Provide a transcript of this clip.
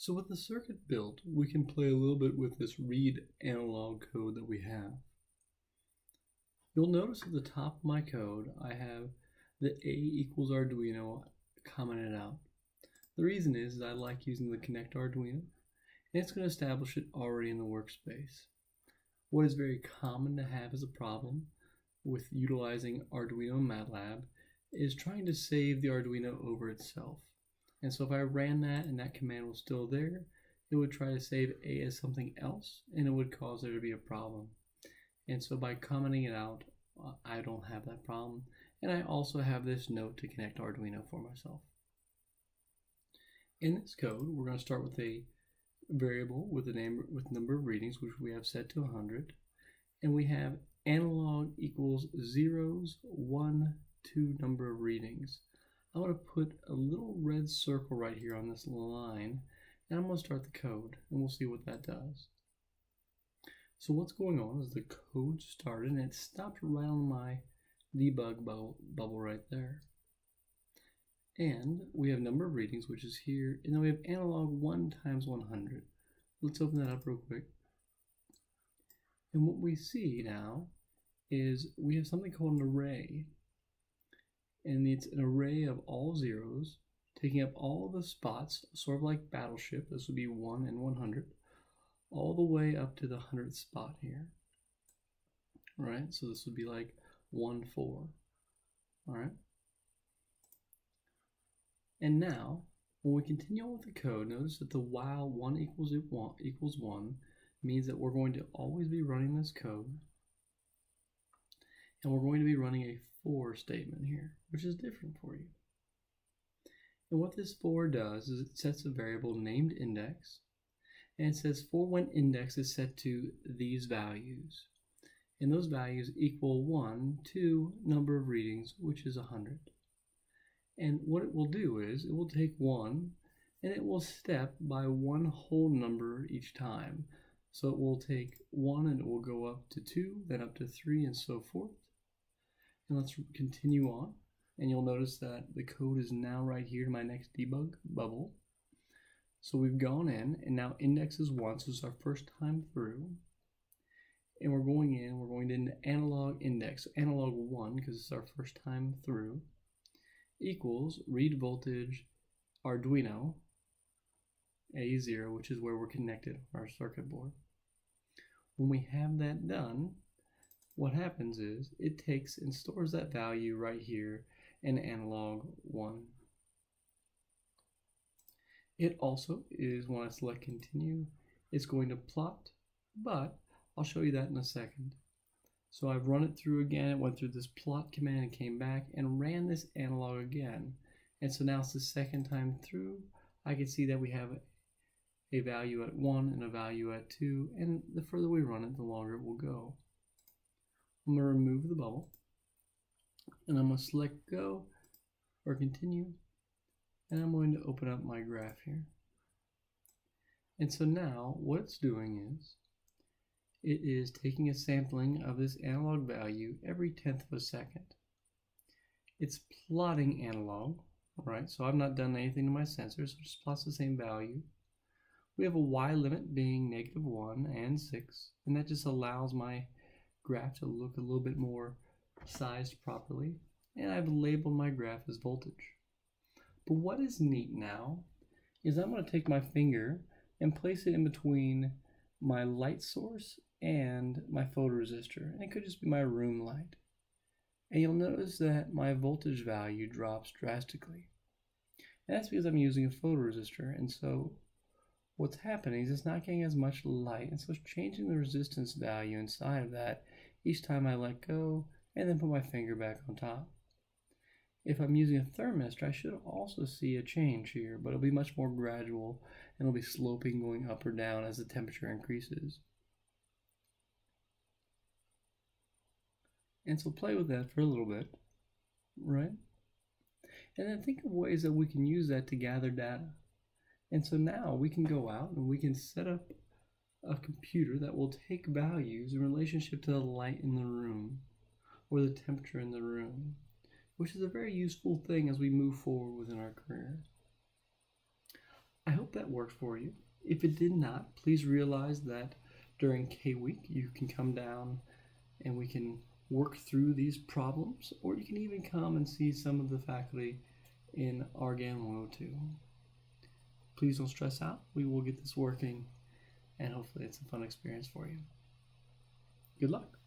So with the circuit built, we can play a little bit with this read analog code that we have. You'll notice at the top of my code, I have the A equals Arduino commented out. The reason is I like using the connect Arduino, and it's going to establish it already in the workspace. What is very common to have as a problem with utilizing Arduino and Matlab is trying to save the Arduino over itself. And so if I ran that and that command was still there, it would try to save A as something else, and it would cause there to be a problem. And so by commenting it out, I don't have that problem. And I also have this note to connect Arduino for myself. In this code, we're going to start with a variable with number of readings, which we have set to 100. And we have analog equals zeros, 1, 2 number of readings. I'm going to put a little red circle right here on this line, and I'm going to start the code, and we'll see what that does. So what's going on is the code started, and it stopped right on my debug bubble right there. And we have number of readings, which is here, and then we have analog 1 times 100. Let's open that up real quick. And what we see now is we have something called an array. And it's an array of all zeros, taking up all the spots, sort of like Battleship. This would be 1 and 100, all the way up to the 100th spot here. All right, so this would be like 1, 4. All right. And now, when we continue on with the code, notice that the while 1 equals 1 means that we're going to always be running this code. And we're going to be running a for statement here, which is different for you. And what this for does is it sets a variable named index, and it says for when index is set to these values. And those values equal 1 to number of readings, which is 100. And what it will do is it will take 1 and it will step by one whole number each time. So it will take 1 and it will go up to 2, then up to 3, and so forth. And let's continue on, and you'll notice that the code is now right here to my next debug bubble. So we've gone in, and now index is 1, so it's our first time through. And we're going into analog index, so analog 1, because it's our first time through, equals read voltage Arduino A0, which is where we're connected on our circuit board. When we have that done, what happens is it takes and stores that value right here in analog 1. It also is, when I select continue, it's going to plot, but I'll show you that in a second. So I've run it through again, it went through this plot command and came back and ran this analog again. And so now it's the second time through. I can see that we have a value at 1 and a value at 2, and the further we run it, the longer it will go. I'm going to remove the bubble, and I'm going to select go or continue, and I'm going to open up my graph here. And so now what it's doing is it is taking a sampling of this analog value every 1/10 of a second. It's plotting analog, right? So I've not done anything to my sensor, so it just plots the same value. We have a Y limit being -1 and 6, and that just allows my graph to look a little bit more sized properly, and I've labeled my graph as voltage. But what is neat now is I'm going to take my finger and place it in between my light source and my photoresistor, and it could just be my room light. And you'll notice that my voltage value drops drastically. And that's because I'm using a photoresistor, and so what's happening is it's not getting as much light, and so it's changing the resistance value inside of that each time I let go and then put my finger back on top. If I'm using a thermistor, I should also see a change here, but it'll be much more gradual, and it'll be sloping going up or down as the temperature increases. And so play with that for a little bit, right? And then think of ways that we can use that to gather data. And so now we can go out and we can set up a computer that will take values in relationship to the light in the room or the temperature in the room, which is a very useful thing as we move forward within our career. I hope that worked for you. If it did not, please realize that during K week you can come down and we can work through these problems, or you can even come and see some of the faculty in Argan 102. Please don't stress out. We will get this working, and hopefully it's a fun experience for you. Good luck.